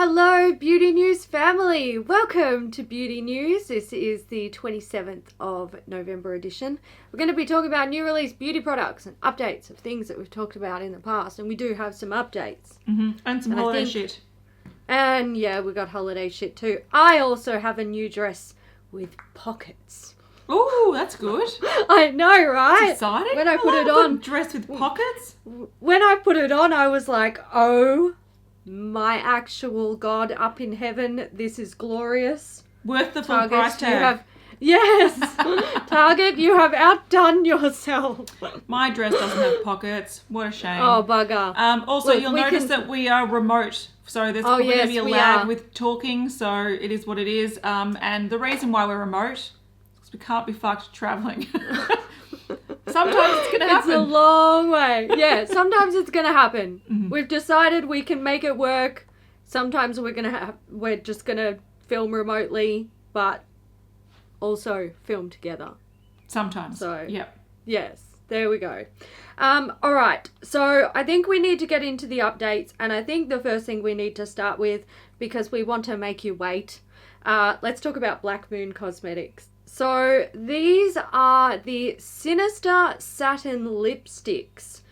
Hello, Beauty News family. Welcome to Beauty News. This is the 27th of November edition. We're going to be talking about new release beauty products and updates of things that we've talked about in the past. And we do have some updates. And some holiday shit. And yeah, we got holiday shit too. I also have a new dress with pockets. Oh, that's good. I know, right? It's exciting. When I put it on. A dress with pockets? When I put it on, I was like, oh my actual God up in heaven, this is glorious. Worth the full Target, price tag. Yes! Target, you have outdone yourself. My dress doesn't have pockets. What a shame. Oh, bugger. Also, you'll notice that we are remote, so there's probably going to be a lag with talking, so it is what it is. And the reason why we're remote is because we can't be fucked travelling. Sometimes it's going to happen. It's a long way. Yeah, sometimes it's going to happen. Mm-hmm. We've decided we can make it work. Sometimes we're just going to film remotely, but also film together. Sometimes. So, yep. Yes, there we go. All right. So I think we need to get into the updates, and I think the first thing we need to start with, because we want to make you wait, let's talk about Black Moon Cosmetics. So these are the Sinister Satin lipsticks.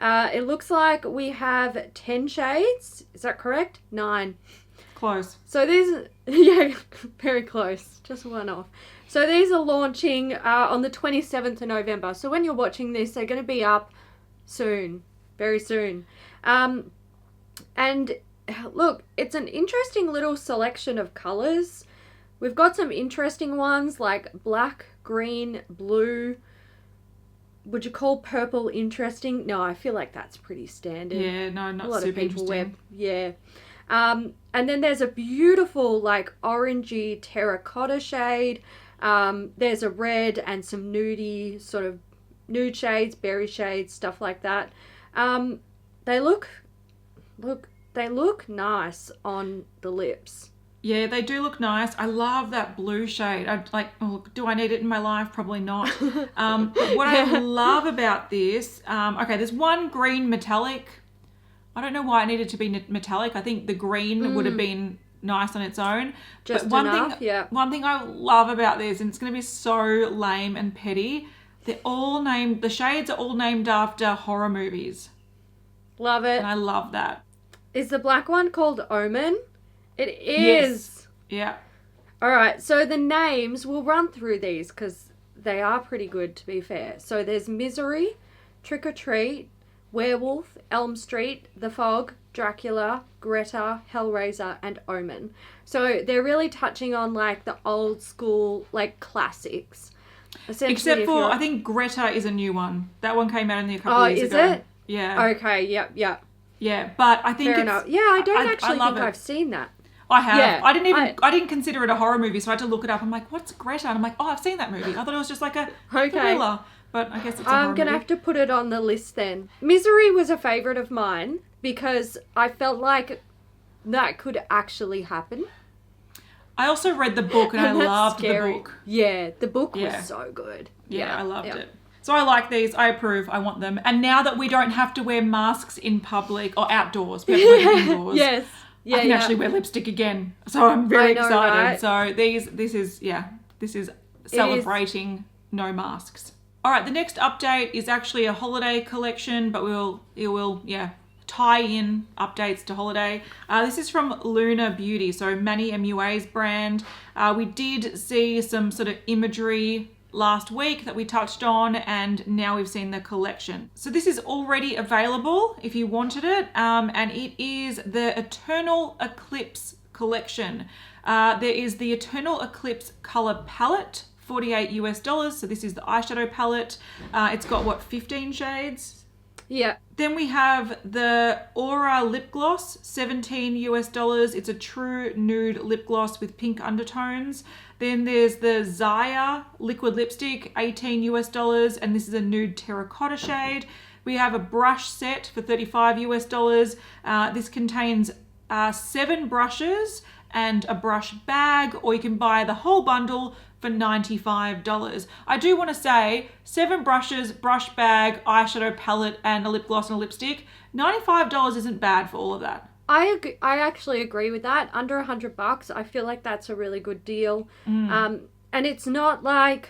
It looks like we have 10 shades. Is that correct? 9. Close. So these, yeah, very close. Just one off. So these are launching on the 27th of November. So when you're watching this, they're going to be up soon, very soon. And look, it's an interesting little selection of colours. We've got some interesting ones like black, green, blue. Would you call purple interesting? No, I feel like that's pretty standard. Yeah, no, not a lot super of people interesting. Yeah. And then there's a beautiful like orangey terracotta shade. There's a red and some nudie, sort of nude shades, berry shades, stuff like that. They look nice on the lips. Yeah, they do look nice. I love that blue shade. Do I need it in my life? Probably not. But what I love about this, okay, there's one green metallic. I don't know why it needed to be metallic. I think the green would have been nice on its own. Just but enough, yeah. One thing I love about this, and it's going to be so lame and petty, the shades are all named after horror movies. Love it. And I love that. Is the black one called Omen? It is. Yes. Yeah. All right. So the names, we'll run through these because they are pretty good, to be fair. So there's Misery, Trick or Treat, Werewolf, Elm Street, The Fog, Dracula, Greta, Hellraiser, and Omen. So they're really touching on like the old school, like classics. Except for, I think Greta is a new one. That one came out only a couple years ago. Oh, is it? Yeah. Okay. Yep. Yeah, but I think fair enough. Yeah, I don't actually think I've seen that. I have. Yeah, I didn't consider it a horror movie, so I had to look it up. I'm like, what's Greta? And I'm like, oh, I've seen that movie. I thought it was just like a thriller, but I guess it's a horror I'm going to have to put it on the list then. Misery was a favourite of mine because I felt like that could actually happen. I also read the book and I loved the book. Yeah, the book was so good. Yeah, I loved it. So I like these. I approve. I want them. And now that we don't have to wear masks in public or outdoors, we have to wear them indoors. Yes. Yeah, I can actually wear lipstick again. So I'm very excited. Right? So this is celebrating no masks. All right, the next update is actually a holiday collection, but it will tie in updates to holiday. This is from Lunar Beauty, so Manny MUA's brand. We did see some sort of imagery last week that we touched on, and now we've seen the collection. So this is already available if you wanted it, and it is the Eternal Eclipse collection. There is the Eternal Eclipse color palette, $48. So this is the eyeshadow palette. It's got 15 shades? Yeah. Then we have the Aura lip gloss, $17. It's a true nude lip gloss with pink undertones. Then there's the Zaya liquid lipstick, $18, and this is a nude terracotta shade. We have a brush set for $35. This contains 7 brushes and a brush bag, or you can buy the whole bundle for $95. I do want to say 7 brushes, brush bag, eyeshadow palette, and a lip gloss and a lipstick. $95 isn't bad for all of that. I actually agree with that. Under $100, I feel like that's a really good deal. And it's not the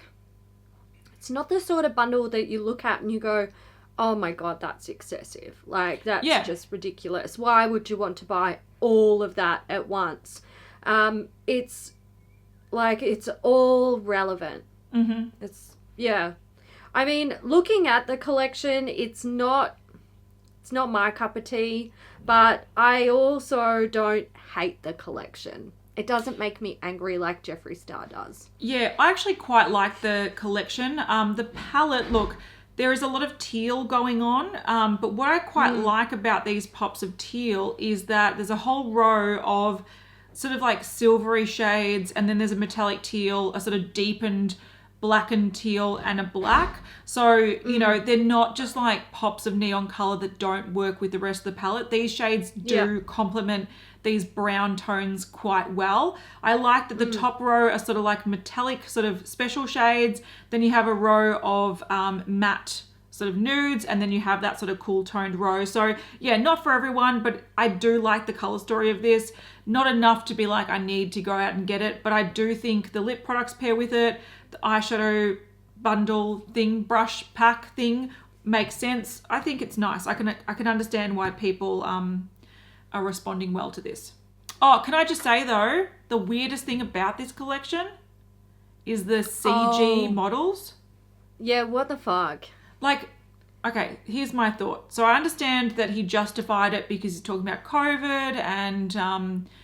sort of bundle that you look at and you go, oh my God, that's excessive. Like, that's just ridiculous. Why would you want to buy all of that at once? It's all relevant. I mean, looking at the collection, it's not my cup of tea, but I also don't hate the collection. It doesn't make me angry like Jeffree Star does. Yeah, I actually quite like the collection. The palette, look, there is a lot of teal going on, but what I quite like about these pops of teal is that there's a whole row of sort of like silvery shades, and then there's a metallic teal, a sort of deepened blackened teal, and a black. So, you know, they're not just like pops of neon color that don't work with the rest of the palette. These shades do complement these brown tones quite well. I like that the top row are sort of like metallic sort of special shades. Then you have a row of matte sort of nudes, and then you have that sort of cool toned row. So yeah, not for everyone, but I do like the color story of this. Not enough to be like, I need to go out and get it, but I do think the lip products pair with it, the eyeshadow bundle thing, brush pack thing makes sense. I think it's nice. I can understand why people are responding well to this. Oh, can I just say though, the weirdest thing about this collection is the CG models. Yeah, what the fuck? Like, okay, here's my thought. So I understand that he justified it because he's talking about COVID and,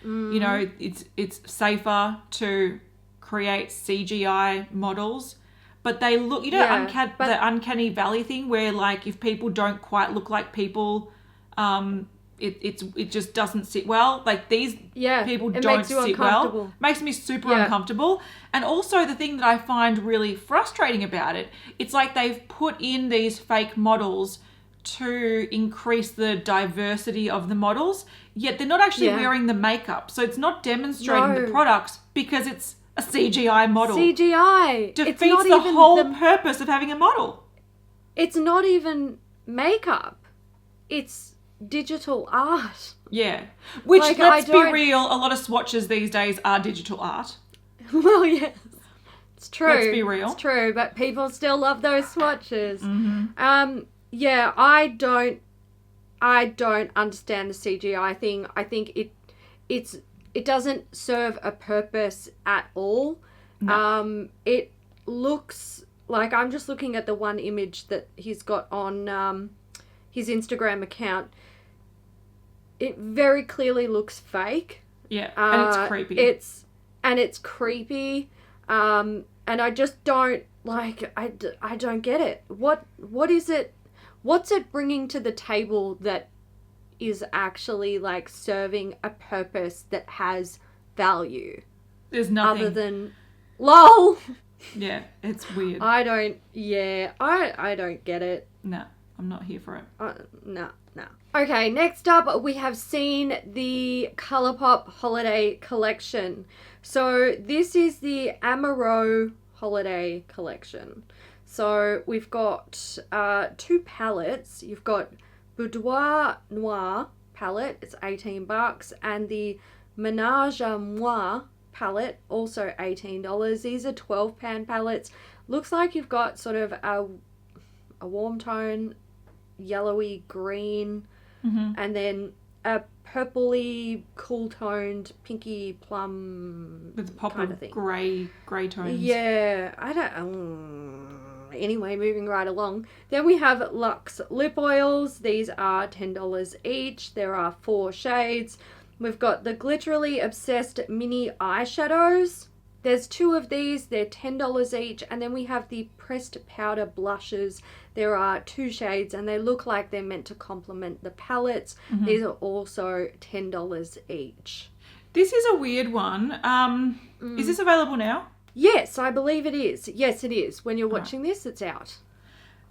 you know, it's safer to create CGI models. But they look, you know, the uncanny valley thing where, like, if people don't quite look like people, it just doesn't sit well. Like, these people don't sit well. Makes me super uncomfortable. And also the thing that I find really frustrating about it, it's like they've put in these fake models to increase the diversity of the models, yet they're not actually wearing the makeup. So it's not demonstrating the products because it's a CGI model. CGI defeats the whole purpose of having a model. It's not even makeup. It's digital art. Yeah. Which, like, let's be real, a lot of swatches these days are digital art. Well, yes. It's true. Let's be real. It's true, but people still love those swatches. Yeah, I don't understand the CGI thing. I think it doesn't serve a purpose at all. No. It looks like, I'm just looking at the one image that he's got on his Instagram account. It very clearly looks fake. Yeah, and it's creepy. It's creepy. And I just don't, like, I don't get it. What is it? What's it bringing to the table that is actually, like, serving a purpose that has value? There's nothing. Other than, lol. Yeah, it's weird. I don't get it. No, I'm not here for it. No. Okay, next up we have seen the Colourpop Holiday collection. So this is the Amoureux Holiday collection. So we've got two palettes. You've got Boudoir Noir palette, it's $18, and the Ménage à Moi palette, also $18. These are 12-pan palettes. Looks like you've got sort of a warm tone, yellowy green, and then a purpley, cool toned, pinky plum with a pop kind of thing. grey tones. Yeah, I don't. Anyway, moving right along. Then we have Luxe Lip Oils. These are $10 each. There are 4 shades. We've got the Glitterily Obsessed Mini Eyeshadows. There's 2 of these. They're $10 each. And then we have the Pressed Powder Blushes. There are 2 shades and they look like they're meant to complement the palettes. These are also $10 each. This is a weird one. Is this available now? Yes, I believe it is. Yes, it is. When you're watching this, it's out.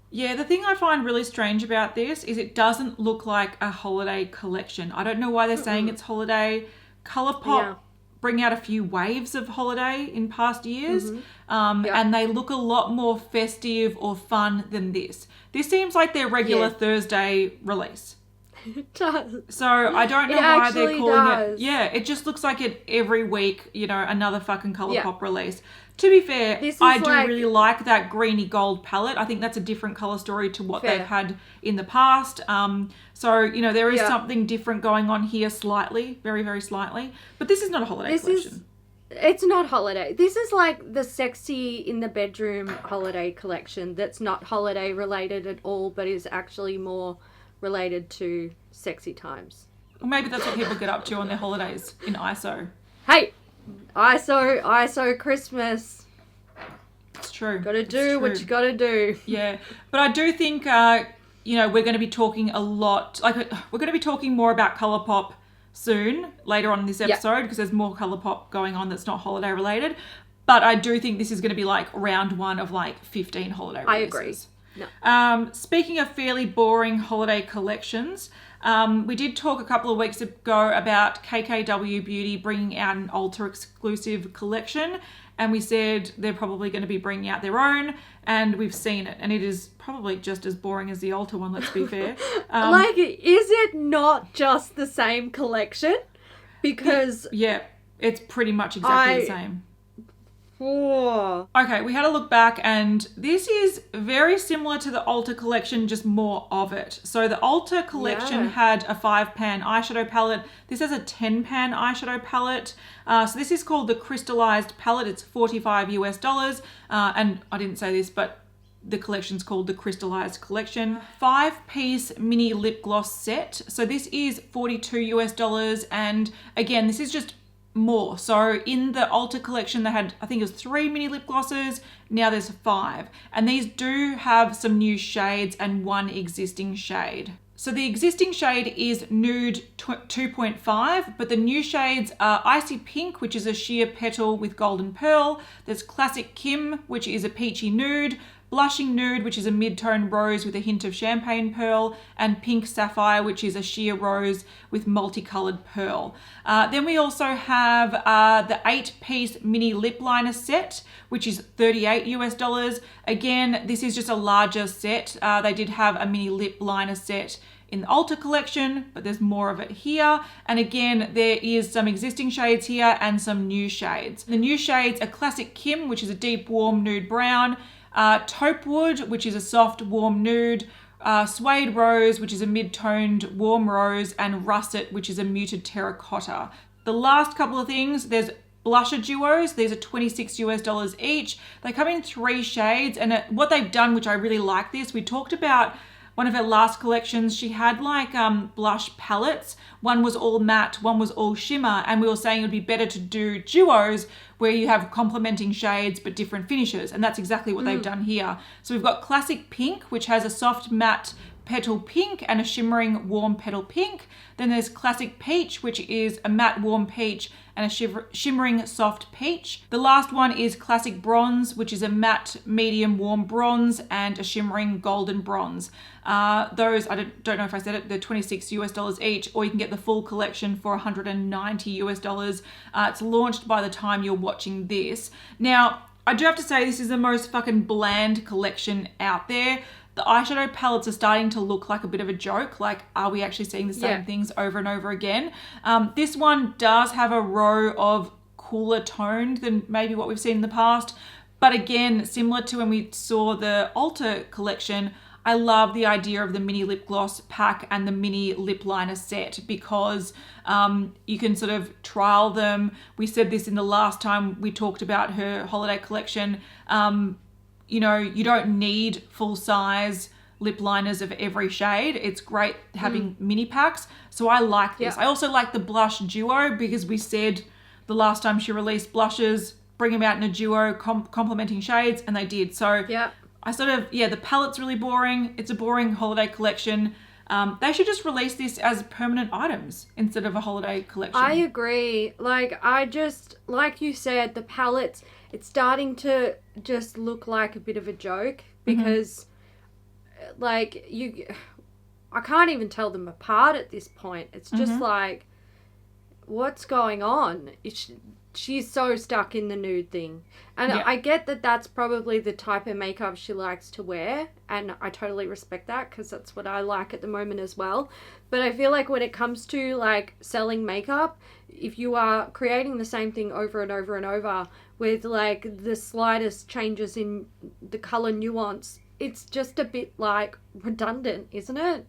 Yeah, the thing I find really strange about this is it doesn't look like a holiday collection. I don't know why they're saying it's holiday. Colourpop bring out a few waves of holiday in past years, and they look a lot more festive or fun than this. This seems like their regular Thursday release. It does. So I don't know It why they're actually calling does. it. Yeah, it just looks like it every week, you know, another fucking Colourpop release. To be fair, This is I do like- really like that greeny gold palette. I think that's a different colour story to what Fair. they've had in the past. So, you know, there is Yeah. something different going on here slightly, very, very slightly. But this is not a holiday collection. It's not holiday. This is like the sexy in the bedroom holiday collection that's not holiday related at all, but is actually more related to sexy times. Or maybe that's what people get up to on their holidays in ISO. Hey, ISO Christmas. It's true. Gotta It's do what true. you gotta do. Yeah, but I do think, you know, we're going to be talking a lot, like we're going to be talking more about Colourpop soon, later on in this episode, because there's more Colourpop going on that's not holiday related. But I do think this is going to be like round one of like 15 holiday releases. I agree. No. Speaking of fairly boring holiday collections, we did talk a couple of weeks ago about KKW Beauty bringing out an Ulta exclusive collection, and we said they're probably going to be bringing out their own, and we've seen it, and it is probably just as boring as the Ulta one, let's be fair. Like, is it not just the same collection? Because... Yeah, it's pretty much exactly the same. Oh. Okay, we had a look back, and this is very similar to the Ulta collection, just more of it. So the Ulta collection had a 5-pan eyeshadow palette. This has a 10-pan eyeshadow palette. So this is called the Crystalized palette. It's $45 US. And I didn't say this, but the collection's called the Crystalized collection. 5-piece mini lip gloss set. So this is $42 US. And again, this is just more. So in the Ulta collection, they had, I think it was 3 mini lip glosses. Now there's 5. And these do have some new shades and one existing shade. So the existing shade is Nude 2.5, but the new shades are Icy Pink, which is a sheer petal with golden pearl. There's Classic Kim, which is a peachy nude. Blushing Nude, which is a mid-tone rose with a hint of champagne pearl, and Pink Sapphire, which is a sheer rose with multicolored pearl. Then we also have the 8-piece mini lip liner set, which is $38 US. Again, this is just a larger set. They did have a mini lip liner set in the Ulta collection, but there's more of it here. And again, there is some existing shades here and some new shades. The new shades are Classic Kim, which is a deep warm nude brown, Taupe Wood, which is a soft warm nude, Suede Rose, which is a mid-toned warm rose, and Russet, which is a muted terracotta. The last couple of things, there's blusher duos. These are $26 US each. They come in 3 shades, and what they've done, which I really like this, we talked about one of her last collections, she had like blush palettes. One was all matte, one was all shimmer, and we were saying it would be better to do duos where you have complementing shades but different finishes, and that's exactly what they've done here. So we've got Classic Pink, which has a soft matte petal pink and a shimmering warm petal pink. Then there's Classic Peach, which is a matte warm peach and a shimmering soft peach. The last one is Classic Bronze, which is a matte medium warm bronze and a shimmering golden bronze. Those, I don't know if I said it, they're $26 US each, or you can get the full collection for $190 US. It's launched by the time you're watching this. Now, I do have to say this is the most fucking bland collection out there. The eyeshadow palettes are starting to look like a bit of a joke. Like, are we actually seeing the same things over and over again? This one does have a row of cooler toned than maybe what we've seen in the past. But again, similar to when we saw the Ulta collection, I love the idea of the mini lip gloss pack and the mini lip liner set because you can sort of trial them. We said this in the last time we talked about her holiday collection. You know, you don't need full size lip liners of every shade. It's great having mini packs. So I like this. I also like the blush duo because we said the last time she released blushes, bring them out in a duo, complementing shades, and they did. So I sort of, the palette's really boring. It's a boring holiday collection. They should just release this as permanent items instead of a holiday collection. I agree. Like, like you said, the palettes, it's starting to just look like a bit of a joke because, like, I can't even tell them apart at this point. It's just like, what's going on? she's so stuck in the nude thing. And Yeah. I get that that's probably the type of makeup she likes to wear, and I totally respect that because that's what I like at the moment as well. But I feel like when it comes to like selling makeup, if you are creating the same thing over and over and over with like the slightest changes in the color nuance, it's just a bit like redundant, isn't it?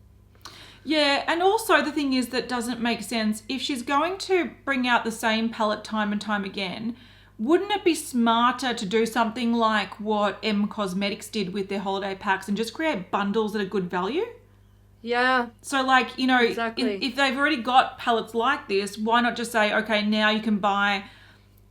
Yeah, and also the thing is that doesn't make sense. If she's going to bring out the same palette time and time again, wouldn't it be smarter to do something like what Cosmetics did with their holiday packs and just create bundles at a good value? Yeah. So like, you know, Exactly. if they've already got palettes like this, why not just say, okay, now you can buy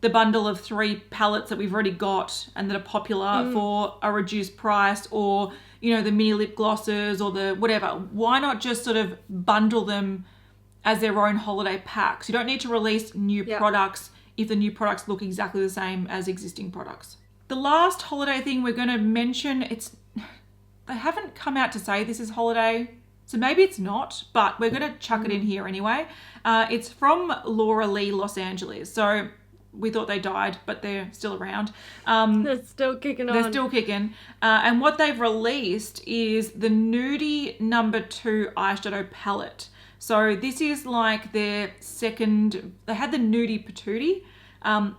the bundle of 3 palettes that we've already got and that are popular for a reduced price, or, you know, the mini lip glosses or the whatever. Why not just sort of bundle them as their own holiday packs? You don't need to release new products if the new products look exactly the same as existing products. The last holiday thing we're going to mention, they haven't come out to say this is holiday, so maybe it's not, but we're going to chuck it in here anyway. It's from Laura Lee, Los Angeles. So we thought they died, but they're still around. They're still kicking on. They're still kicking. And what they've released is the Nudie No. 2 eyeshadow palette. So this is like their second. They had the Nudie Patootie,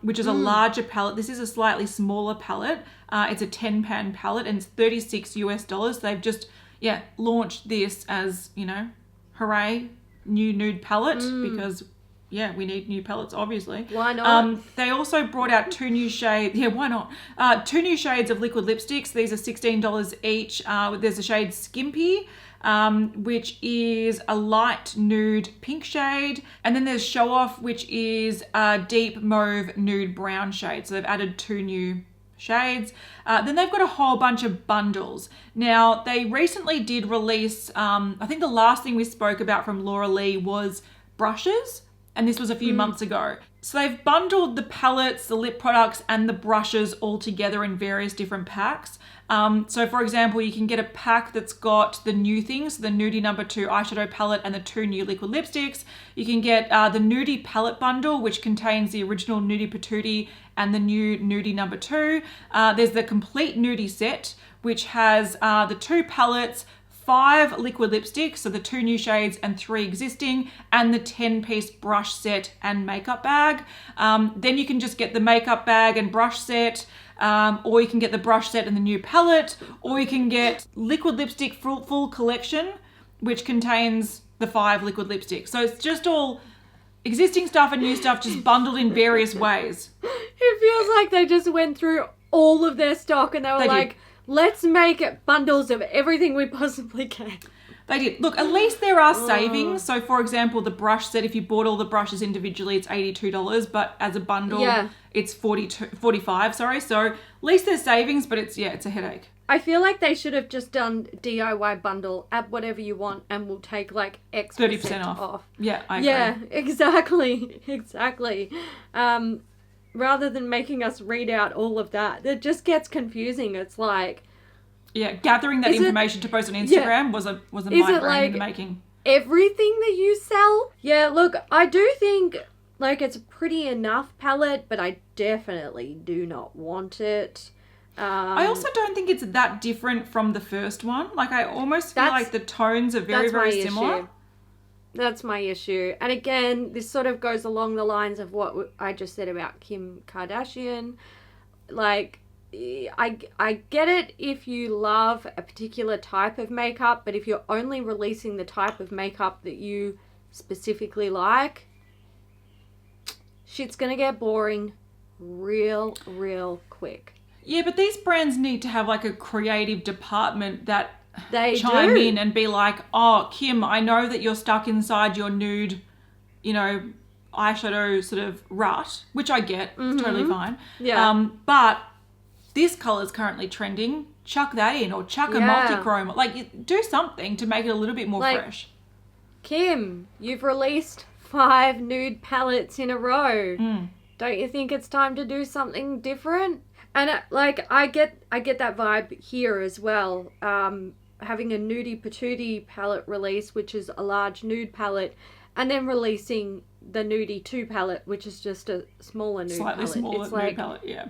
which is a larger palette. This is a slightly smaller palette. It's a 10-pan palette and it's $36. They've just launched this as, you know, hooray, new nude palette, because we need new palettes, obviously. Why not? They also brought out 2 new shades. Yeah, why not? 2 new shades of liquid lipsticks. These are $16 each. There's a shade Skimpy, which is a light nude pink shade. And then there's Show Off, which is a deep mauve nude brown shade. So they've added 2 new shades. Then they've got a whole bunch of bundles. Now, they recently did release, I think the last thing we spoke about from Laura Lee was brushes. And this was a few months ago. So they've bundled the palettes, the lip products, and the brushes all together in various different packs. So for example, you can get a pack that's got the new things, the Nudie No. 2 eyeshadow palette and the 2 new liquid lipsticks. You can get the Nudie palette bundle, which contains the original Nudie Patootie and the new Nudie No. 2. There's the complete Nudie set, which has the 2 palettes, 5 liquid lipsticks, so the 2 new shades and 3 existing, and the 10-piece brush set and makeup bag. Then you can just get the makeup bag and brush set, or you can get the brush set and the new palette, or you can get liquid lipstick full collection, which contains the 5 liquid lipsticks. So it's just all existing stuff and new stuff just bundled in various ways. It feels like they just went through all of their stock and they were like, let's make bundles of everything we possibly can. They did. Look, at least there are savings. So, for example, the brush set, if you bought all the brushes individually, it's $82, but as a bundle, it's $45. So, at least there's savings, but it's a headache. I feel like they should have just done DIY bundle, add whatever you want, and we'll take like X 30% off. Yeah, I agree. Yeah, exactly. Rather than making us read out all of that, it just gets confusing. It's like, gathering that information to post on Instagram was a migraine in the making. Everything that you sell? Yeah, look, I do think like it's a pretty enough palette, but I definitely do not want it. I also don't think it's that different from the first one. Like, I almost feel like the tones are very, very similar. That's my issue. And again, this sort of goes along the lines of what I just said about Kim Kardashian. Like, I get it if you love a particular type of makeup, but if you're only releasing the type of makeup that you specifically like, shit's gonna get boring real quick. Yeah, but these brands need to have like a creative department that they chime in and be like, oh, Kim, I know that you're stuck inside your nude, you know, eyeshadow sort of rut, which I get, it's totally fine. Yeah. But this colour's currently trending. Chuck that in, or chuck a multi-chrome. Like, do something to make it a little bit more fresh. Kim, you've released 5 nude palettes in a row. Don't you think it's time to do something different? And I get that vibe here as well. Having a Nudie Patootie palette release, which is a large nude palette, and then releasing the Nudie 2 palette, which is just a smaller nude Slightly palette. smaller It's nude like, palette, yeah.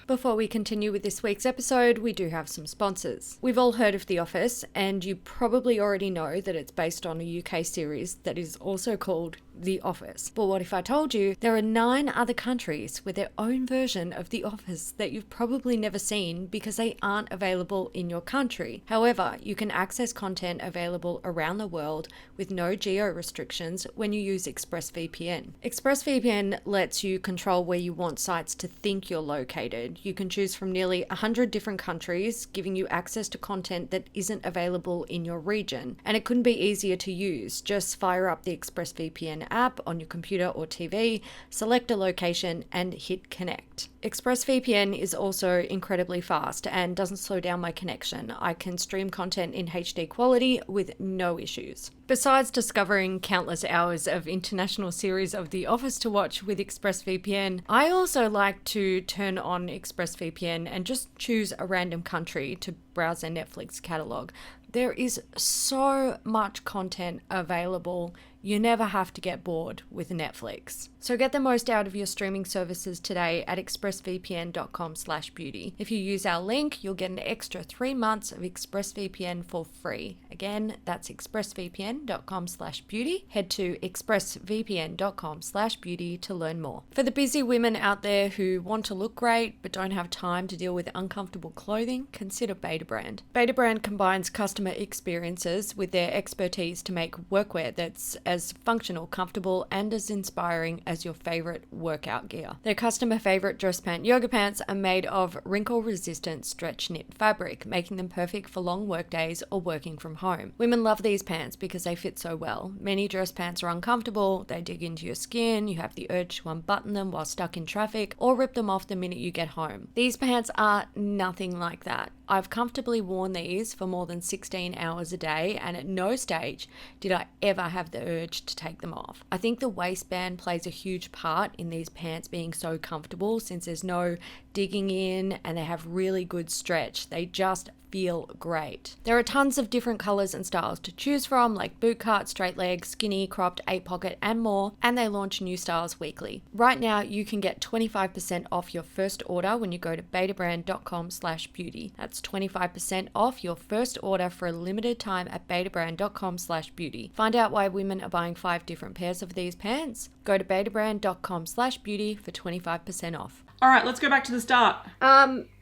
Before we continue with this week's episode, we do have some sponsors. We've all heard of The Office, and you probably already know that it's based on a UK series that is also called The Office. But what if I told you there are 9 other countries with their own version of The Office that you've probably never seen because they aren't available in your country? However, you can access content available around the world with no geo restrictions when you use ExpressVPN. ExpressVPN lets you control where you want sites to think you're located. You can choose from nearly 100 different countries, giving you access to content that isn't available in your region. And it couldn't be easier to use. Just fire up the ExpressVPN app on your computer or TV, select a location, and hit connect. ExpressVPN is also incredibly fast and doesn't slow down my connection. I can stream content in HD quality with no issues. Besides discovering countless hours of international series of The Office to watch with ExpressVPN, I also like to turn on ExpressVPN and just choose a random country to browse their Netflix catalog. There is so much content available. You never have to get bored with Netflix. So get the most out of your streaming services today at expressvpn.com/beauty. If you use our link, you'll get an extra 3 months of ExpressVPN for free. Again, that's expressvpn.com/beauty. Head to expressvpn.com/beauty to learn more. For the busy women out there who want to look great but don't have time to deal with uncomfortable clothing, consider Betabrand. Betabrand combines customer experiences with their expertise to make workwear that's as functional, comfortable, and as inspiring as your favorite workout gear. Their customer favorite dress pant yoga pants are made of wrinkle-resistant stretch knit fabric, making them perfect for long work days or working from home. Women love these pants because they fit so well. Many dress pants are uncomfortable, they dig into your skin, you have the urge to unbutton them while stuck in traffic, or rip them off the minute you get home. These pants are nothing like that. I've comfortably worn these for more than 16 hours a day, and at no stage did I ever have the urge to take them off. I think the waistband plays a huge part in these pants being so comfortable, since there's no digging in and they have really good stretch. They just feel great. There are tons of different colors and styles to choose from, like bootcut, straight leg, skinny, cropped, 8-pocket, and more, and they launch new styles weekly. Right now, you can get 25% off your first order when you go to betabrand.com/beauty. That's 25% off your first order for a limited time at betabrand.com/beauty. Find out why women are buying 5 different pairs of these pants. Go to betabrand.com/beauty for 25% off. All right, let's go back to the start.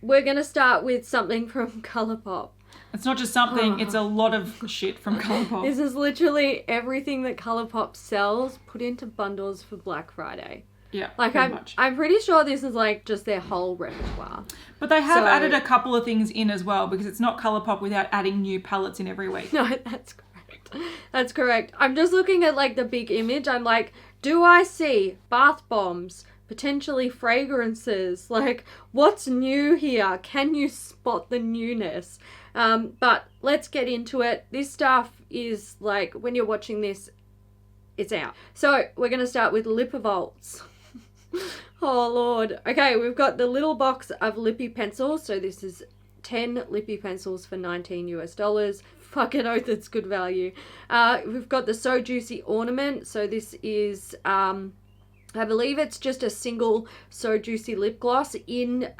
We're going to start with something from Colourpop. It's not just something, it's a lot of shit from Colourpop. This is literally everything that Colourpop sells put into bundles for Black Friday. Yeah, like I'm pretty sure this is like just their whole repertoire. But they have added a couple of things in as well, because it's not Colourpop without adding new palettes in every week. No, that's correct. That's correct. I'm just looking at like the big image. I'm like, do I see bath bombs? Potentially fragrances, like what's new here? Can you spot the newness? But let's get into it. This stuff is like, when you're watching this, it's out. So we're going to start with Lippie. Oh Lord. Okay, we've got the little box of Lippie pencils. So this is 10 Lippie pencils for $19 US. Fucking oath, it's good value. We've got the So Juicy ornament. So this is I believe it's just a single So Juicy lip gloss in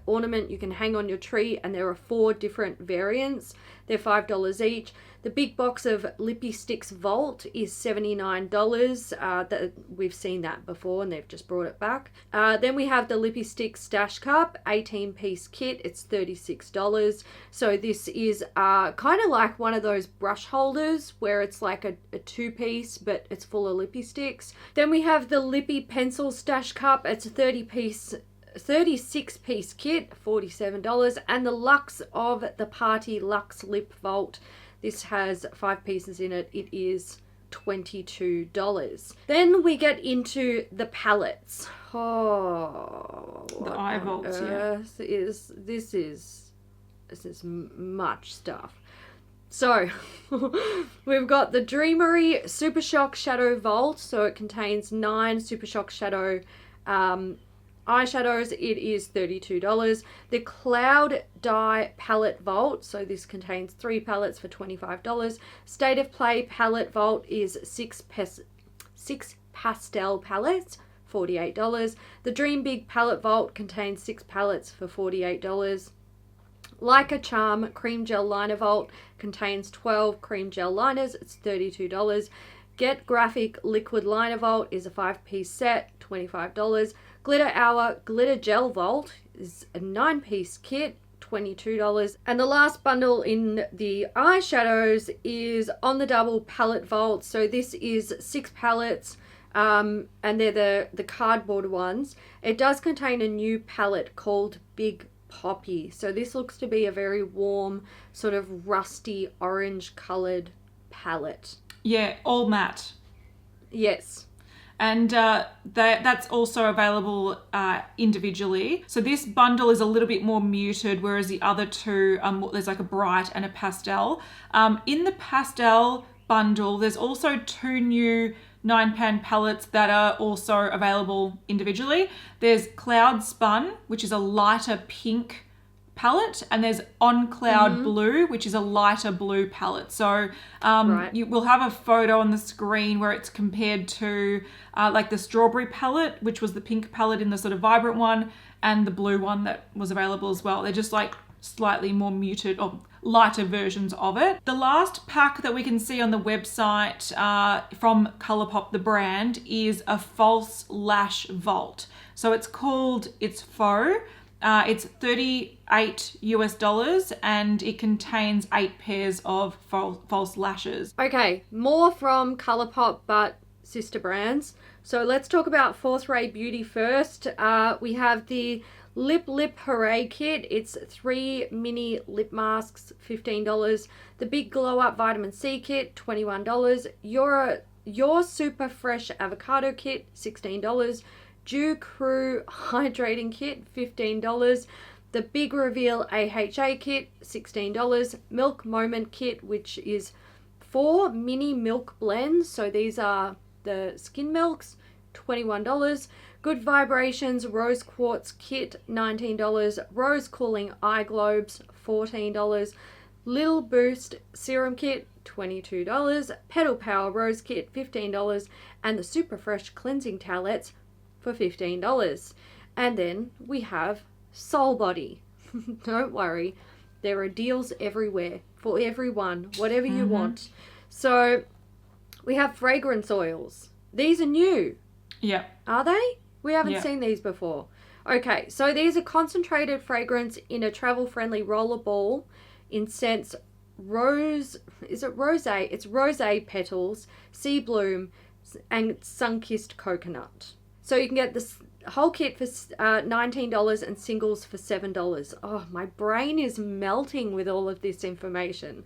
ornament you can hang on your tree, and there are 4 different variants. They're $5 each. The big box of Lippie Stix Vault is $79. We've seen that before and they've just brought it back. Then we have the Lippie Stix Stash Cup, 18-piece kit. It's $36. So this is kind of like one of those brush holders where it's like a 2-piece, but it's full of Lippie sticks. Then we have the Lippie Pencil Stash Cup. It's a 36-piece kit, $47. And the Luxe of the Party Luxe Lip Vault. This has 5 pieces in it. It is $22. Then we get into the palettes. Oh, the eye vaults. This is much stuff. So we've got the Dreamery Super Shock Shadow Vault. So it contains 9 Super Shock Shadow eyeshadows, it is $32. The Cloud Dye Palette Vault, so this contains 3 palettes for $25. State of Play Palette Vault is 6 pastel palettes, $48. The Dream Big Palette Vault contains 6 palettes for $48. Like a Charm Cream Gel Liner Vault contains 12 cream gel liners, it's $32. Get Graphic Liquid Liner Vault is a 5-piece set, $25. Glitter Hour Glitter Gel Vault is a 9-piece kit, $22. And the last bundle in the eyeshadows is On the Double Palette Vault. So this is 6 palettes, and they're the cardboard ones. It does contain a new palette called Big Poppy. So this looks to be a very warm, sort of rusty orange coloured palette. Yeah, all matte. Yes. And that's also available individually. So this bundle is a little bit more muted, whereas the other two, there's like a bright and a pastel. In the pastel bundle, there's also 2 new 9-pan palettes that are also available individually. There's Cloud Spun, which is a lighter pink palette, and there's On Cloud Blue, which is a lighter blue palette. So you will have a photo on the screen where it's compared to like the strawberry palette, which was the pink palette in the sort of vibrant one, and the blue one that was available as well. They're just like slightly more muted or lighter versions of it. The last pack that we can see on the website from Colourpop, the brand, is a false lash vault. So it's Faux. It's $38 and it contains 8 pairs of false lashes. Okay, more from Colourpop, but sister brands. So let's talk about Fourth Ray Beauty first. We have the Lip Hooray Kit. It's 3 mini lip masks, $15. The Big Glow Up Vitamin C Kit, $21. Your Super Fresh Avocado Kit, $16. Dew Crew Hydrating Kit, $15. The Big Reveal AHA Kit, $16. Milk Moment Kit, which is 4 mini milk blends. So these are the skin milks, $21. Good Vibrations Rose Quartz Kit, $19. Rose Cooling Eye Globes, $14. Lil Boost Serum Kit, $22. Petal Power Rose Kit, $15. And the Super Fresh Cleansing Towelettes for $15. And then we have Soul Body. Don't worry, there are deals everywhere for everyone, whatever you want. So we have fragrance oils. These are new. Yeah. Are they? We haven't seen these before. Okay, so these are concentrated fragrance in a travel-friendly roller ball in scents rose. Is it rosé? It's rosé petals, sea bloom, and sun-kissed coconut. So you can get this whole kit for $19 and singles for $7. Oh, my brain is melting with all of this information.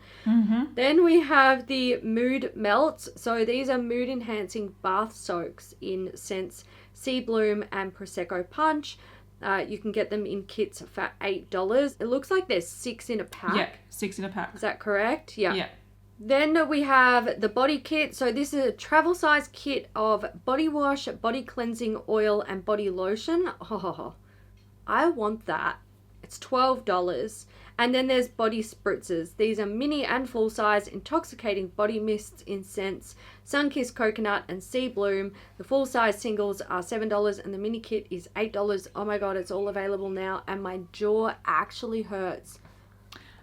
Then we have the Mood Melts. So these are mood enhancing bath soaks in scents Sea Bloom and Prosecco Punch. You can get them in kits for $8. It looks like there's 6 in a pack. Yeah, 6 in a pack. Is that correct? Yeah. Yeah. Then we have the body kit. So this is a travel size kit of body wash, body cleansing oil, and body lotion. Oh, I want that. It's $12. And then there's body spritzers. These are mini and full size intoxicating body mists in scents Sunkissed Coconut and Sea Bloom. The full size singles are $7 and the mini kit is $8. Oh my god, it's all available now and my jaw actually hurts.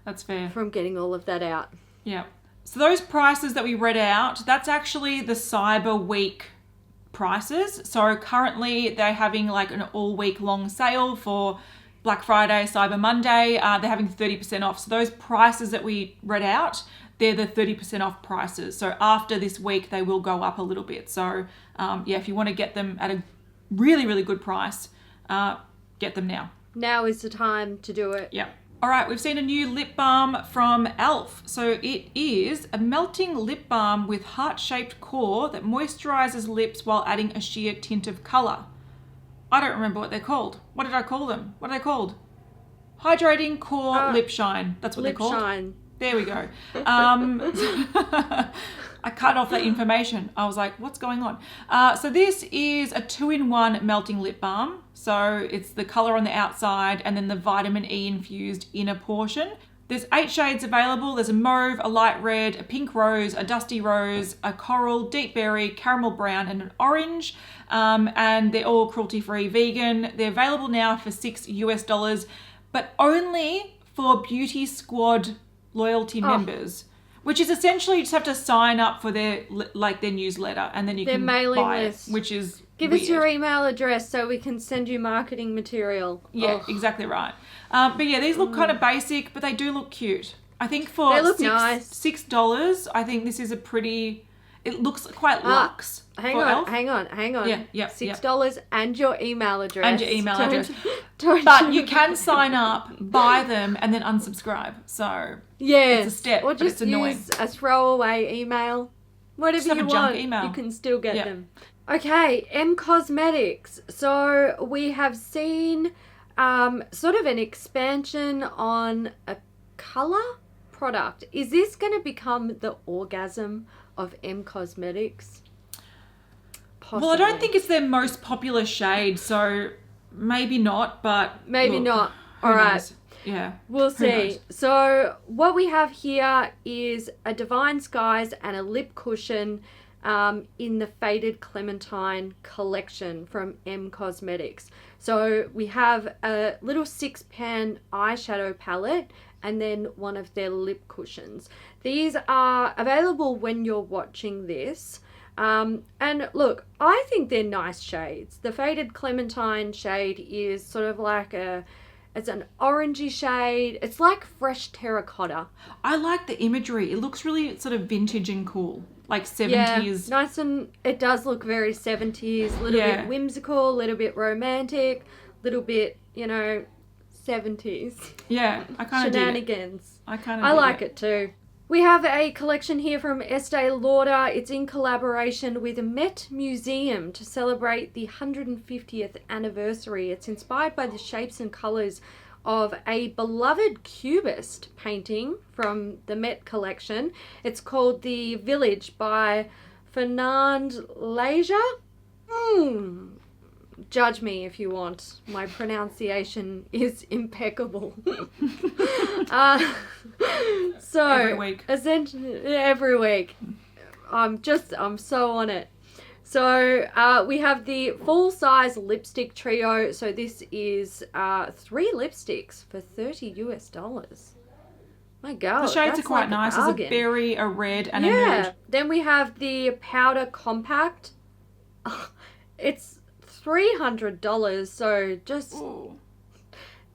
That's fair. From getting all of that out. Yeah. So those prices that we read out, that's actually the Cyber Week prices. So currently they're having like an all week long sale for Black Friday, Cyber Monday. They're having 30% off. So those prices that we read out, they're the 30% off prices. So after this week, they will go up a little bit. So yeah, if you want to get them at a really, really good price, get them now. Now is the time to do it. Yeah. All right, we've seen a new lip balm from e.l.f. So it is a melting lip balm with heart-shaped core that moisturizes lips while adding a sheer tint of color. I don't remember what they're called. What did I call them? What are they called? Hydrating Core Lip Shine. That's what they're called. Lip Shine. There we go. I cut off that information. I was like, what's going on? So this is a 2-in-1 melting lip balm. So it's the colour on the outside and then the vitamin E infused inner portion. There's 8 shades available. There's a mauve, a light red, a pink rose, a dusty rose, a coral, deep berry, caramel brown, and an orange. And they're all cruelty-free vegan. They're available now for $6 US, but only for Beauty Squad loyalty members. Which is essentially you just have to sign up for their newsletter and then you can mailing buy list. it, which is Give us your email address so we can send you marketing material. Yeah, exactly right. But yeah, these look kind of basic, but they do look cute. I think for they look nice. $6, I think this is a pretty... It looks quite luxe. Hang on. Yeah. $6 and your email address. And your email address. But you can sign up, buy them, and then unsubscribe. So it's a step, or just but it's annoying. Use a throwaway email. Whatever you want, junk email. You can still get them. Okay, M Cosmetics. So we have seen sort of an expansion on a colour product. Is this going to become the orgasm of M Cosmetics? Possibly. Well, I don't think it's their most popular shade, so maybe not, but... Maybe not. All right. Yeah. We'll see. So what we have here is a Divine Skies and a lip cushion in the Faded Clementine collection from M Cosmetics. So we have a little 6-pan eyeshadow palette and then one of their lip cushions. These are available when you're watching this. And look, I think they're nice shades. The Faded Clementine shade is sort of like it's an orangey shade. It's like fresh terracotta. I like the imagery. It looks really sort of vintage and cool. Like 70s. Yeah, nice, and it does look very 70s. A little bit whimsical, a little bit romantic, a little bit, 70s. Yeah, I kind of dig it. Shenanigans. I like it too. We have a collection here from Estee Lauder. It's in collaboration with Met Museum to celebrate the 150th anniversary. It's inspired by the shapes and colours of a beloved Cubist painting from the Met collection. It's called The Village by Fernand Leisure. Judge me if you want. My pronunciation is impeccable. So every week. Essentially, every week. I'm so on it. So we have the full-size lipstick trio. So this is 3 lipsticks for $30 US. My God, the shades are quite nice. There's a berry, a red, and a nude. Then we have the powder compact. It's $300. So just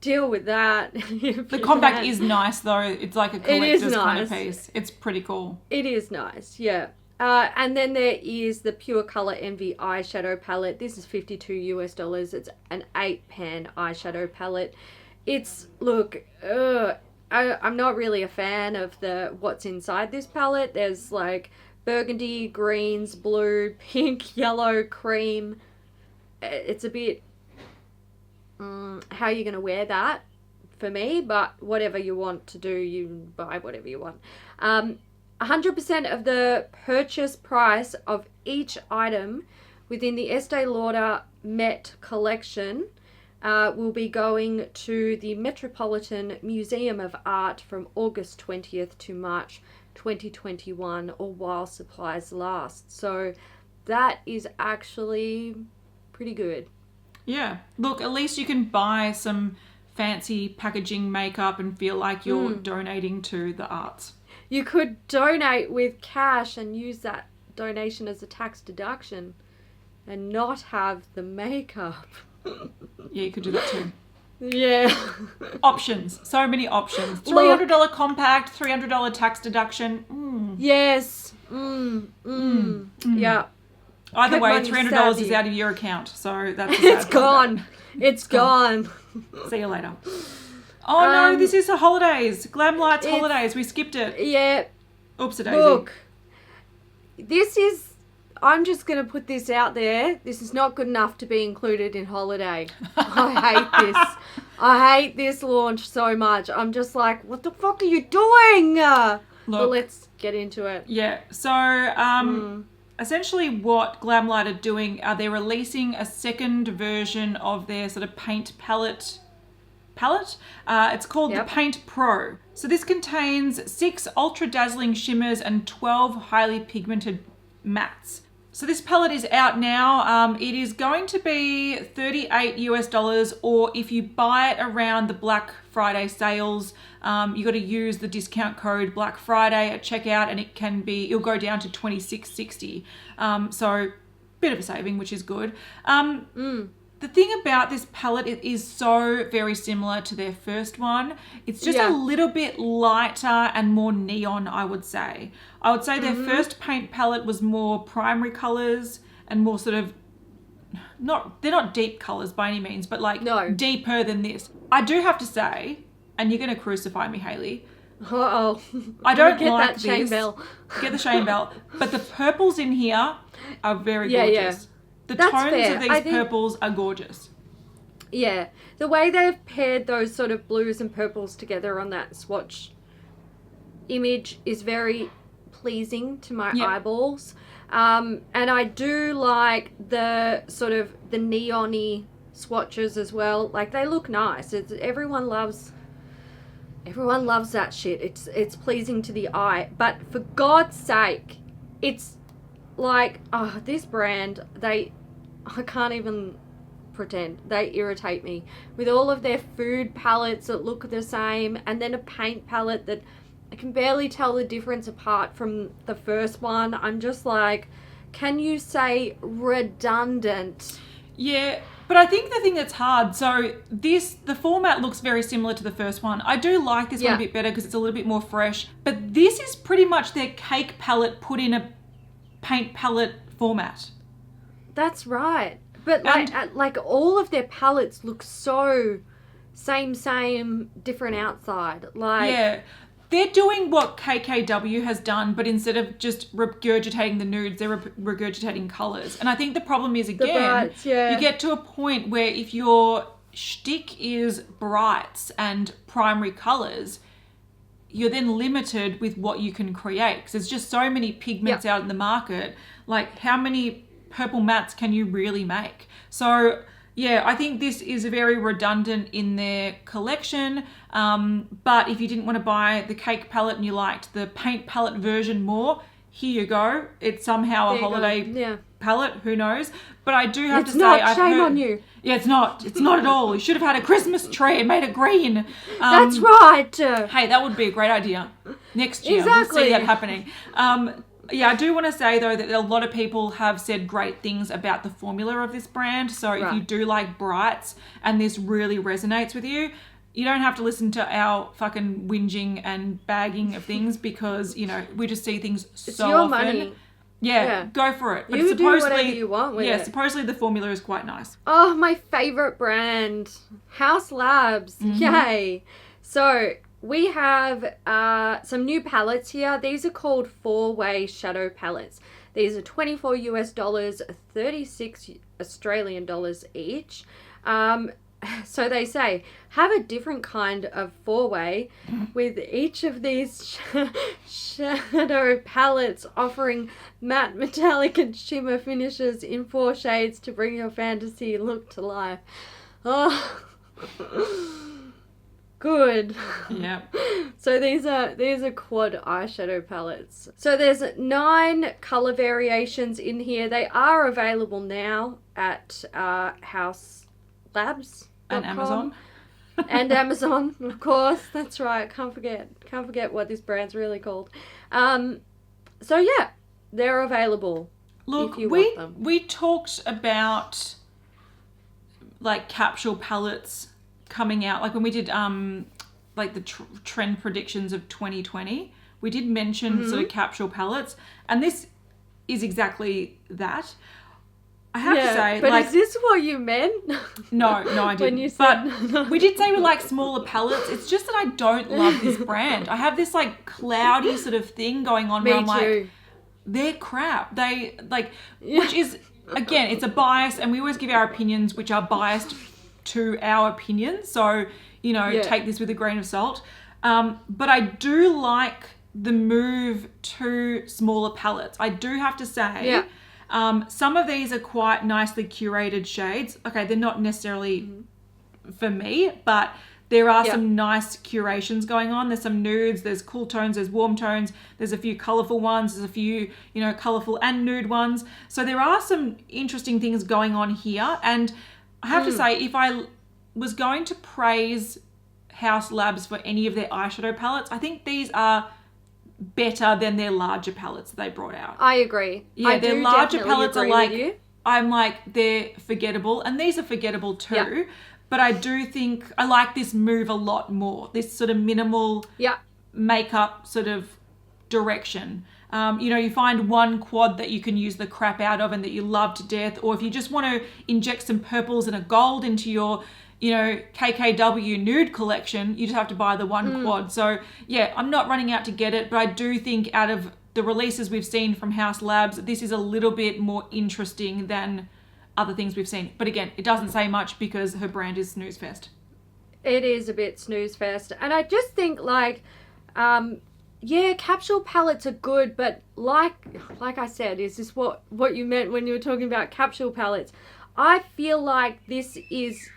deal with that. The compact is nice though. It's like a collector's kind of piece. It's pretty cool. It is nice, yeah. And then there is the Pure Color Envy eyeshadow palette. This is $52 US. It's an 8-pan eyeshadow palette. It's, look, I'm not really a fan of what's inside this palette. There's like burgundy, greens, blue, pink, yellow, cream. It's a bit, how are you going to wear that for me? But whatever you want to do, you buy whatever you want. 100% of the purchase price of each item within the Estee Lauder Met collection will be going to the Metropolitan Museum of Art from August 20th to March 2021, or while supplies last. So that is actually pretty good. Yeah. Look, at least you can buy some fancy packaging makeup and feel like you're donating to the arts. You could donate with cash and use that donation as a tax deduction and not have the makeup. Yeah, you could do that too. Yeah. Options. So many options. $300 compact, $300 tax deduction. Yes. Yeah. Either way, $300 is out of your account. So that's it's gone. It's gone. See you later. Oh no, this is the holidays. Glam Lights holidays. We skipped it. Yeah. Oops-a-daisy. Look, I'm just going to put this out there. This is not good enough to be included in holiday. I hate this. I hate this launch so much. I'm just like, what the fuck are you doing? Well, let's get into it. Yeah. So, essentially what Glamlight are doing, they're releasing a second version of their sort of paint palette. It's called the Paint Pro. So this contains 6 ultra dazzling shimmers and 12 highly pigmented mattes. So this palette is out now. It is going to be $38 US, or if you buy it around the Black Friday sales, you got to use the discount code Black Friday at checkout, and it'll go down to $26.60. So bit of a saving, which is good. The thing about this palette, it is so very similar to their first one. It's just a little bit lighter and more neon, I would say. I would say their first paint palette was more primary colors and more sort of, they're not deep colors by any means, but like deeper than this. I do have to say, and you're going to crucify me, Hailey. Uh-oh. I don't get like that this. shame bell. Get the shame bell. But the purples in here are very gorgeous. Yeah. The tones of these purples are gorgeous. Yeah. The way they've paired those sort of blues and purples together on that swatch image is very pleasing to my eyeballs. And I do like the sort of the neon-y swatches as well. Like, they look nice. Everyone loves that shit. It's pleasing to the eye. But for God's sake, it's like, this brand, I can't even pretend. They irritate me with all of their food palettes that look the same, and then a paint palette that I can barely tell the difference apart from the first one. I'm just like, can you say redundant? Yeah, but I think the thing that's hard, so the format looks very similar to the first one. I do like this one a bit better because it's a little bit more fresh, but this is pretty much their cake palette put in a paint palette format. That's right. But like all of their palettes look so same, different outside. Like, they're doing what KKW has done, but instead of just regurgitating the nudes, they're regurgitating colours. And I think the problem is, again, brights, you get to a point where if your shtick is brights and primary colours, you're then limited with what you can create. Because there's just so many pigments out in the market. Like, how many purple mattes can you really make? So I think this is very redundant in their collection, but if you didn't want to buy the cake palette and you liked the paint palette version more, here you go. It's somehow a holiday palette, who knows? But I do have to say, I've heard, on you. Yeah, it's not at all. You should have had a Christmas tree and made it green. That's right. Hey, that would be a great idea. Next year, we'll see that happening. I do want to say, though, that a lot of people have said great things about the formula of this brand. So if you do like brights and this really resonates with you, you don't have to listen to our fucking whinging and bagging of things because, we just see things so your often. Money. Yeah, go for it. But you do whatever you want with it. Supposedly the formula is quite nice. Oh, my favourite brand. House Labs. Yay. So we have some new palettes here. These are called 4-way shadow palettes. These are $24 US, 36 Australian dollars each. So they say, have a different kind of 4-way with each of these shadow palettes offering matte, metallic and shimmer finishes in 4 shades to bring your fantasy look to life. Oh, good. Yeah. So these are quad eyeshadow palettes. So there's 9 color variations in here. They are available now at House Labs. And Amazon. And Amazon, of course. That's right. Can't forget what this brand's really called. So yeah, they're available. Look, if you want them. We talked about like capsule palettes coming out, like when we did like the trend predictions of 2020. We did mention sort of capsule palettes, and this is exactly that. I have to say, but is this what you meant? No, I didn't. When you said, but we did say we like smaller palettes. It's just that I don't love this brand. I have this like cloudy sort of thing going on where I'm like, they're crap. They like, which is, again, it's a bias, and we always give our opinions, which are biased to our opinions. So, take this with a grain of salt. But I do like the move to smaller palettes. I do have to say, some of these are quite nicely curated shades. Okay, they're not necessarily for me, but there are some nice curations going on. There's some nudes, there's cool tones, there's warm tones, there's a few colourful ones, there's a few, colourful and nude ones. So there are some interesting things going on here. And I have to say, if I was going to praise Haus Labs for any of their eyeshadow palettes, I think these are better than their larger palettes that they brought out. I agree. Yeah, their larger palettes are like, I'm like, they're forgettable, and these are forgettable too. Yeah. But I do think I like this move a lot more. This sort of minimal makeup sort of direction. You find one quad that you can use the crap out of and that you love to death, or if you just want to inject some purples and a gold into your KKW Nude collection, you just have to buy the one quad. So yeah, I'm not running out to get it, but I do think out of the releases we've seen from Haus Labs, this is a little bit more interesting than other things we've seen. But again, it doesn't say much because her brand is Snooze Fest. It is a bit snooze fest. And I just think capsule palettes are good, but like I said, is this what you meant when you were talking about capsule palettes? I feel like this is...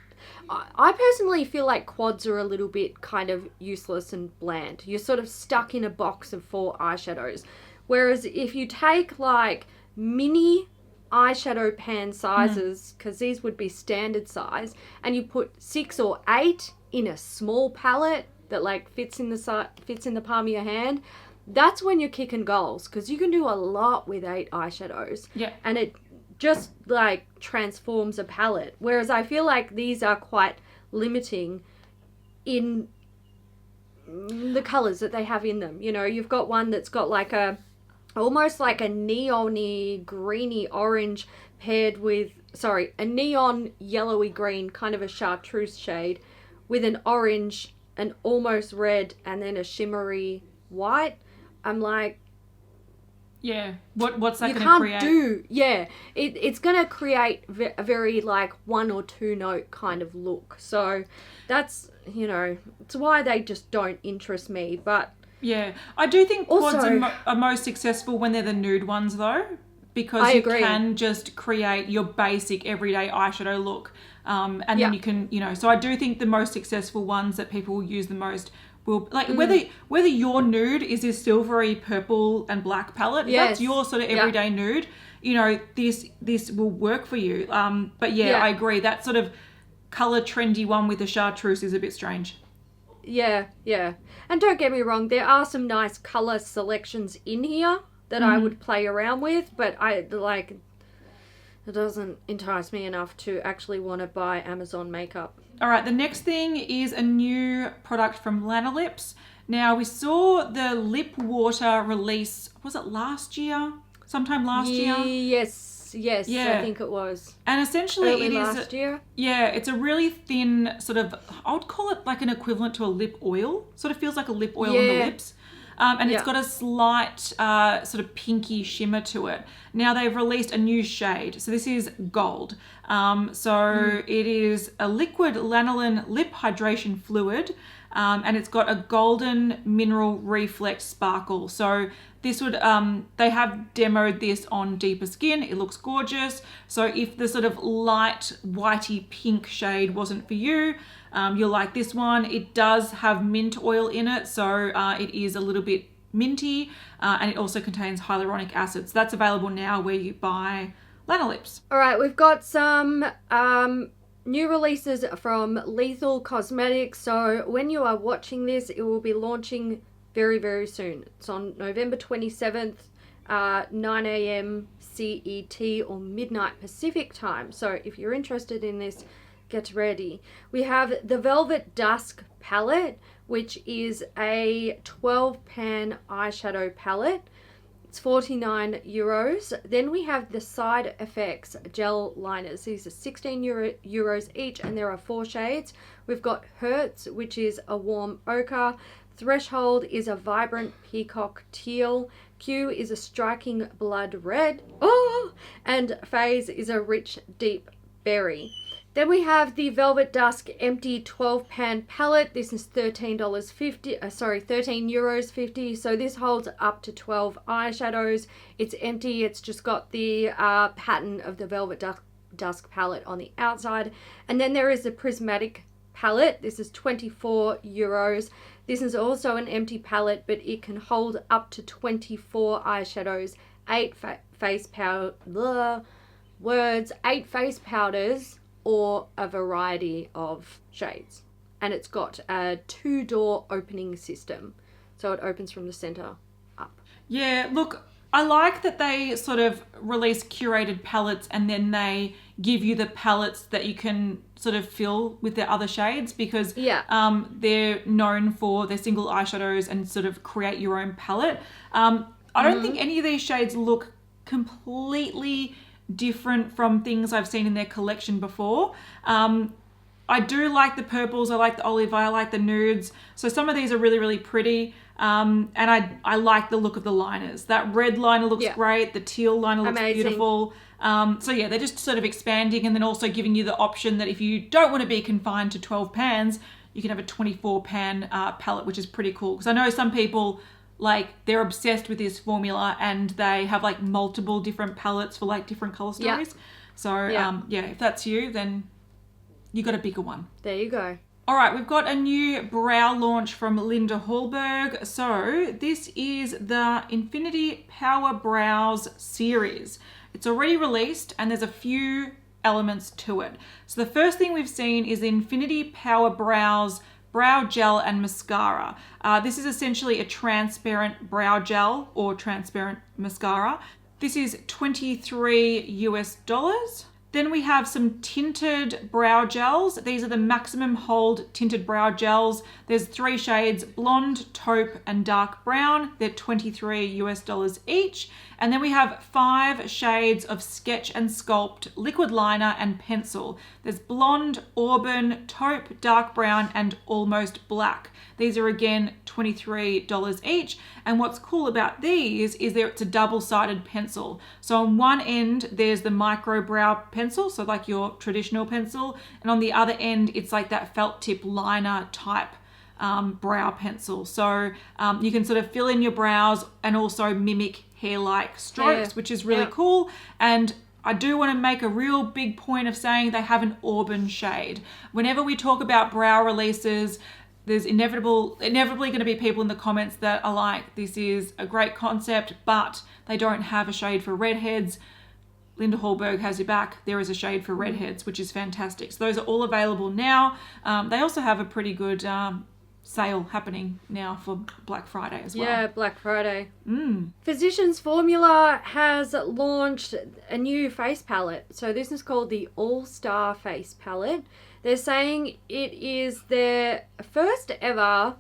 I personally feel like quads are a little bit kind of useless and bland. You're sort of stuck in a box of 4 eyeshadows. Whereas if you take like mini eyeshadow pan sizes, because these would be standard size, and you put 6 or 8 in a small palette that like fits in the palm of your hand, that's when you're kicking goals, because you can do a lot with 8 eyeshadows. Yeah. And it just like transforms a palette, whereas I feel like these are quite limiting in the colors that they have in them. You've got one that's got like almost like a neon-y greeny orange paired with a neon yellowy green, kind of a chartreuse shade, with an orange, an almost red, and then a shimmery white. I'm like, yeah, what's that going to create? It's going to create a very like 1 or 2 note kind of look. So that's, it's why they just don't interest me. But yeah, I do think quads are most successful when they're the nude ones though, because you can just create your basic everyday eyeshadow look. And then you can, so I do think the most successful ones that people will use the most will, like, whether your nude is this silvery purple and black palette, if that's your sort of everyday nude, this will work for you. But I agree, that sort of color trendy one with the chartreuse is a bit strange. Yeah. And don't get me wrong, there are some nice color selections in here that I would play around with, but it doesn't entice me enough to actually want to buy Amazon makeup. All right, the next thing is a new product from Lanolips. Now, we saw the lip water release, was it last year? Sometime last year? Yes, I think it was. And essentially early last year? Yeah, it's a really thin sort of, I would call it like an equivalent to a lip oil. Sort of feels like a lip oil on the lips. And it's got a slight sort of pinky shimmer to it. Now they've released a new shade. So this is gold. It is a liquid lanolin lip hydration fluid. And it's got a golden mineral reflex sparkle. So this would, they have demoed this on deeper skin. It looks gorgeous. So if the sort of light whitey pink shade wasn't for you, you'll like this one. It does have mint oil in it, so it is a little bit minty, and it also contains hyaluronic acid. So that's available now where you buy Lanolips. All right, we've got some new releases from Lethal Cosmetics. So when you are watching this, it will be launching very, very soon. It's on November 27th, 9 a.m. CET or midnight Pacific time. So if you're interested in this, get ready. We have the Velvet Dusk palette, which is a 12 pan eyeshadow palette. It's €49. Then we have the Side Effects gel liners. These are €16 each, and there are 4 shades. We've got Hertz, which is a warm ochre. Threshold is a vibrant peacock teal. Q is a striking blood red. And Phase is a rich deep berry. Then we have the Velvet Dusk Empty 12 Pan Palette. This is €13.50. So this holds up to 12 eyeshadows. It's empty. It's just got the pattern of the Velvet Dusk palette on the outside. And then there is the Prismatic palette. This is €24. This is also an empty palette, but it can hold up to 24 eyeshadows, 8 face powders, or a variety of shades. And it's got a 2-door opening system. So it opens from the center up. Yeah, look, I like that they sort of release curated palettes and then they give you the palettes that you can sort of fill with their other shades, because they're known for their single eyeshadows and sort of create your own palette. I don't think any of these shades look completely different from things I've seen in their collection before. I do like the purples, I like the olive, I like the nudes. So some of these are really, really pretty. And I like the look of the liners. That red liner looks great. The teal liner looks beautiful. So yeah, they're just sort of expanding and then also giving you the option that if you don't want to be confined to 12 pans, you can have a 24 pan palette, which is pretty cool. Because I know some people, like, they're obsessed with this formula and they have like multiple different palettes for like different color stories. So if that's you, then you got a bigger one. There you go. All right, we've got a new brow launch from Linda Hallberg. So this is the Infinity Power Brows series. It's already released and there's a few elements to it. So the first thing we've seen is the Infinity Power Brows brow gel and mascara. This is essentially a transparent brow gel or transparent mascara. This is $23. Then we have some tinted brow gels. These are the maximum hold tinted brow gels. There's 3 shades, blonde, taupe, and dark brown. They're $23 each. And then we have 5 shades of Sketch and Sculpt liquid liner and pencil. There's blonde, auburn, taupe, dark brown, and almost black. These are again $23 each. And what's cool about these is it's a double-sided pencil. So on one end, there's the micro brow pencil, so like your traditional pencil. And on the other end, it's like that felt tip liner type brow pencil. So you can sort of fill in your brows and also mimic hair-like strokes, which is really cool. And I do want to make a real big point of saying they have an auburn shade. Whenever we talk about brow releases, there's inevitably going to be people in the comments that are like, this is a great concept, but they don't have a shade for redheads. Linda Hallberg has your back. There is a shade for redheads, which is fantastic. So those are all available now. They also have a pretty good sale happening now for Black Friday as well. Yeah, Black Friday. Physicians Formula has launched a new face palette. So this is called the All-Star Face Palette. They're saying it is their first ever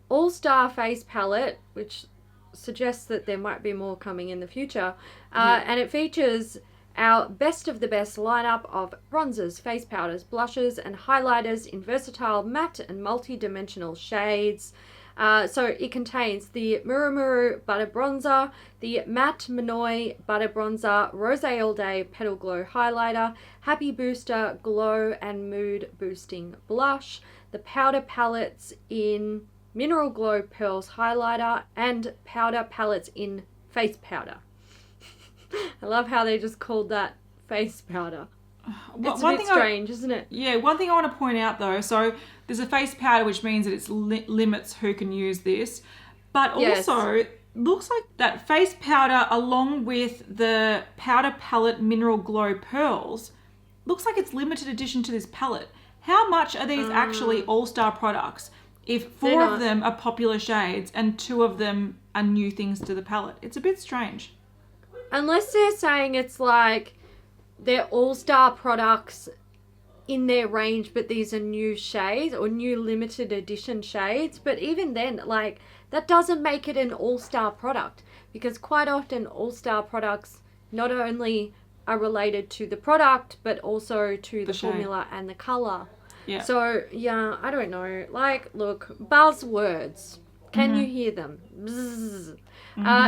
All-Star Face Palette, which suggests that there might be more coming in the future. And it features our best of the best lineup of bronzers, face powders, blushes, and highlighters in versatile matte and multi-dimensional shades. So it contains the Uemura Butter Bronzer, the Matte Minoy Butter Bronzer, Rose All Day Petal Glow Highlighter, Happy Booster Glow and Mood Boosting Blush, the powder palettes in Mineral Glow Pearls Highlighter, and powder palettes in Face Powder. I love how they just called that face powder. It's a bit strange, isn't it? Yeah, one thing I want to point out though, so there's a face powder, which means that it limits who can use this, but also looks like that face powder along with the powder palette Mineral Glow Pearls looks like it's limited edition to this palette. How much are these actually all-star products if 4 of them are popular shades and 2 of them are new things to the palette? It's a bit strange. Unless they're saying it's like they're all-star products in their range, but these are new shades or new limited edition shades. But even then, like, that doesn't make it an all-star product, because quite often all-star products not only are related to the product, but also to the formula and the color. Yeah. So, yeah, I don't know. Like, look, buzzwords. Can you hear them? Bzzz.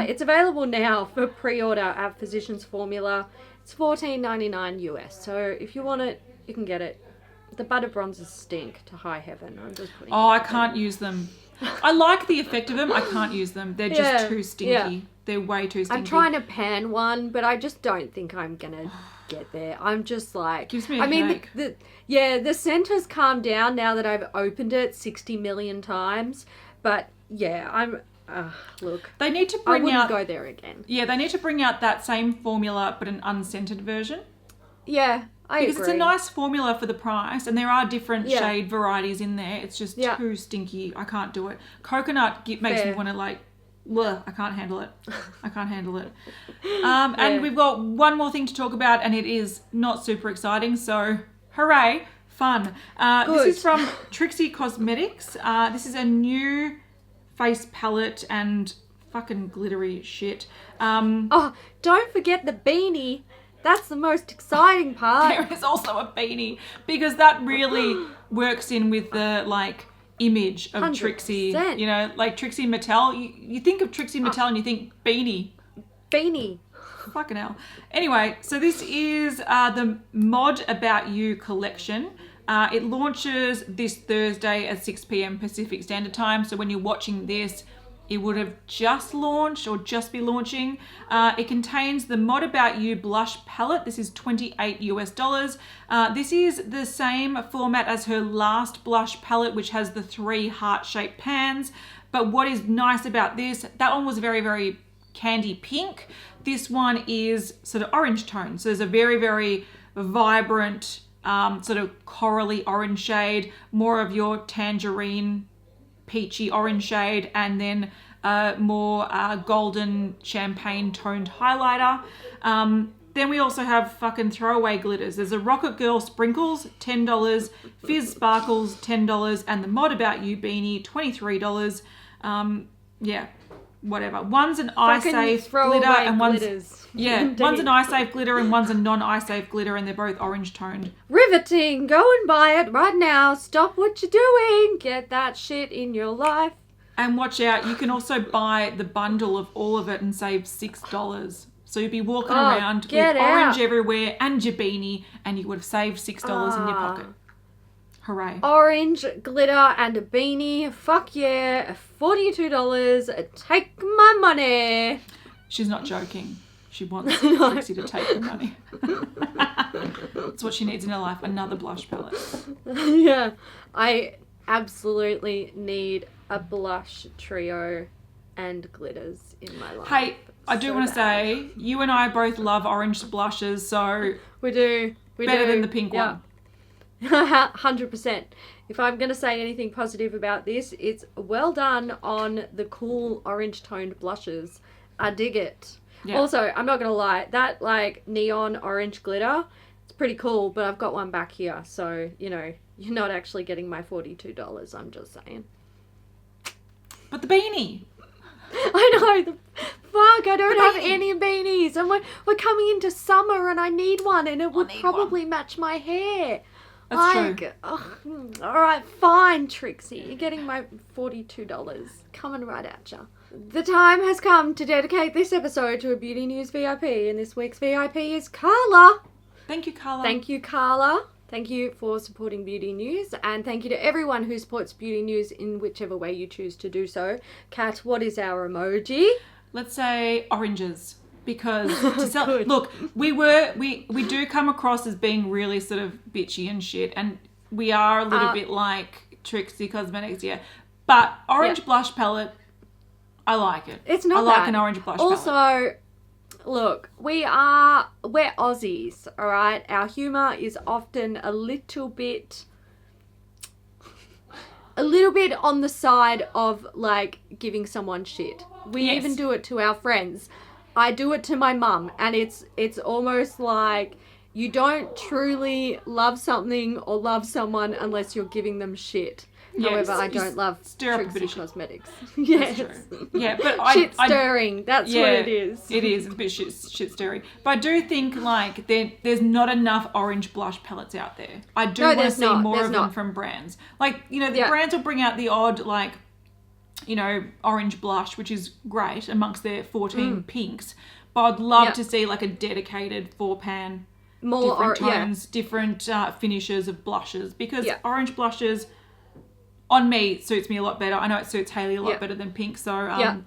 It's available now for pre-order at Physicians Formula. It's $14.99 US. So if you want it You can get it. The butter bronzers stink to high heaven. I'm just putting I can't use them. I like the effect of them. I can't use them. They're just too stinky. Yeah. They're way too stinky. I'm trying to pan one, but I just don't think I'm going to get there. I'm just like... Gives me a headache. The scent has calmed down now that I've opened it 60 million times. But, yeah, I'm... look. They need to bring out... I wouldn't go there again. Yeah, they need to bring out that same formula, but an unscented version. Yeah, I agree. Because it's a nice formula for the price, and there are different shade varieties in there. It's just too stinky. I can't do it. Coconut makes me want to like, bleh, I can't handle it. I can't handle it. And we've got one more thing to talk about, and it is not super exciting. So, hooray, fun. This is from Trixie Cosmetics. This is a new face palette and fucking glittery shit. Don't forget the beanie. That's the most exciting part. There is also a beanie because that really works in with the like image of 100%. Trixie. You know, like Trixie Mattel. You think of Trixie Mattel and you think beanie. Beanie. Fucking hell. Anyway, so this is the Mod About You collection. It launches this Thursday at 6 p.m. Pacific Standard Time. So when you're watching this, it would have just launched or just be launching. It contains the Mod About You blush palette. This is $28 US. This is the same format as her last blush palette, which has the 3 heart-shaped pans. But what is nice about this, that one was very, very candy pink. This one is sort of orange tone. So there's a very, very vibrant sort of corally orange shade, more of your tangerine peachy orange shade, and then more golden champagne toned highlighter. Then we also have fucking throwaway glitters. There's a Rocket Girl Sprinkles, $10, Fizz Sparkles, $10, and the Mod About You beanie, $23. Yeah, whatever. One's an eye safe glitter and one's one's an eye safe glitter and one's a non-eye safe glitter, and they're both orange toned. Riveting. Go and buy it right now. Stop what you're doing. Get that shit in your life. And watch out, you can also buy the bundle of all of it and save $6. So you'd be walking around with orange everywhere and your beanie, and you would have saved $6 in your pocket. Hooray. Orange glitter and a beanie. Fuck yeah. $42. Take my money. She's not joking. She wants Trixie to take her money. That's what she needs in her life. Another blush palette. Yeah. I absolutely need a blush trio and glitters in my life. Hey, I do want to say, you and I both love orange blushes, so... We do. Better than the pink one. 100%. If I'm going to say anything positive about this, it's well done on the cool orange toned blushes. I dig it. Yeah. Also, I'm not going to lie, that like neon orange glitter, it's pretty cool, but I've got one back here, so, you know, you're not actually getting my $42, I'm just saying. But the beanie. I know, fuck, I don't have any beanies, and we're coming into summer and I need one, and it would probably match my hair. That's true. All right, fine, Trixie. You're getting my $42. Coming right at ya. The time has come to dedicate this episode to a Beauty News VIP, and this week's VIP is Karla. Thank you, Karla. Thank you, Karla. Thank you for supporting Beauty News, and thank you to everyone who supports Beauty News in whichever way you choose to do so. Kat, what is our emoji? Let's say oranges. Because to sell, look, we do come across as being really sort of bitchy and shit, and we are a little bit like Trixie Cosmetics, yeah. But orange blush palette, I like it. It's not I like an orange blush palette. Also, look, we're Aussies, all right? Our humour is often a little bit on the side of like giving someone shit. We even do it to our friends. I do it to my mum, and it's almost like you don't truly love something or love someone unless you're giving them shit. Yes, however, I don't love Trixie Cosmetics. Yes. That's true. Yeah, but shit stirring. That's what it is. It is. It's a bit shit stirring. But I do think like there's not enough orange blush palettes out there. I do want to see more of them from brands. Like, you know, the brands will bring out the odd like, you know, orange blush, which is great amongst their 14 pinks. But I'd love to see like a dedicated 4-pan more different tones, different finishes of blushes, because Yeah. orange blushes on me suits me a lot better. I know it suits Hailey a lot better than pink, so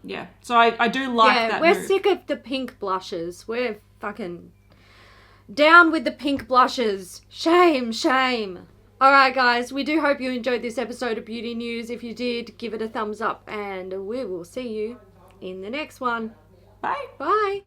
yeah. So I do like that we're move. sick of the pink blushes. We're fucking down with the pink blushes. Shame, shame. Alright guys, we do hope you enjoyed this episode of Beauty News. If you did, give it a thumbs up and we will see you in the next one. Bye. Bye.